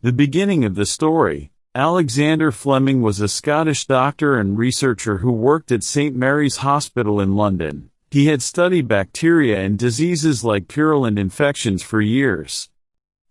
The beginning of the story. Alexander Fleming was a Scottish doctor and researcher who worked at St. Mary's Hospital in London. He had studied bacteria and diseases like purulent infections for years.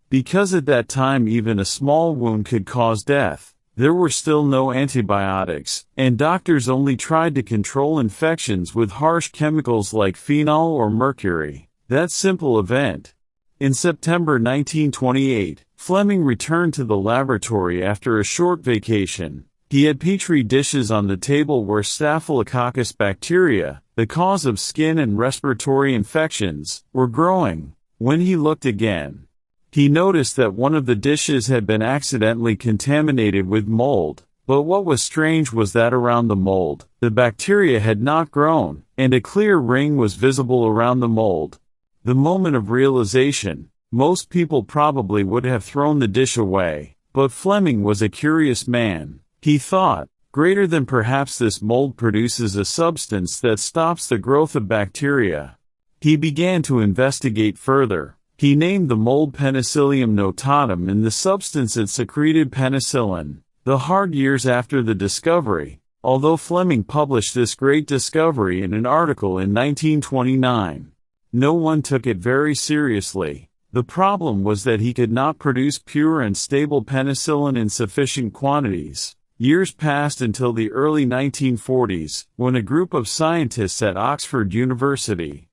Because at that time even a small wound could cause death, there were still no antibiotics, and doctors only tried to control infections with harsh chemicals like phenol or mercury. That simple event. In September 1928, Fleming returned to the laboratory after a short vacation. He had petri dishes on the table where Staphylococcus bacteria, the cause of skin and respiratory infections, were growing. When he looked again, he noticed that one of the dishes had been accidentally contaminated with mold. But what was strange was that around the mold, the bacteria had not grown, and a clear ring was visible around the mold. The moment of realization. Most people probably would have thrown the dish away, but Fleming was a curious man. He thought, greater than perhaps this mold produces a substance that stops the growth of bacteria. He began to investigate further. He named the mold Penicillium notatum and the substance it secreted penicillin. The hard years after the discovery. Although Fleming published this great discovery in an article in 1929, no one took it very seriously. The problem was that he could not produce pure and stable penicillin in sufficient quantities. Years passed until the early 1940s, when a group of scientists at Oxford University,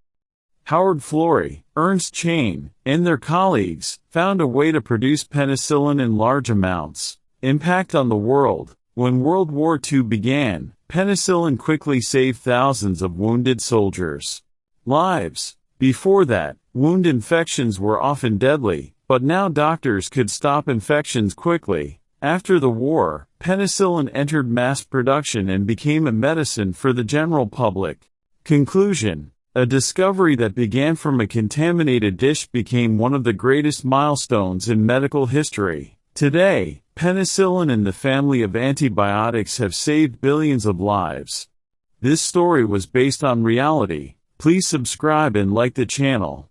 Howard Florey, Ernst Chain, and their colleagues, found a way to produce penicillin in large amounts. Impact on the world. When World War II began, penicillin quickly saved thousands of wounded soldiers' lives. Before that, wound infections were often deadly, but now doctors could stop infections quickly. After the war, penicillin entered mass production and became a medicine for the general public. Conclusion. A discovery that began from a contaminated dish became one of the greatest milestones in medical history. Today, penicillin and the family of antibiotics have saved billions of lives. This story was based on reality. Please subscribe and like the channel.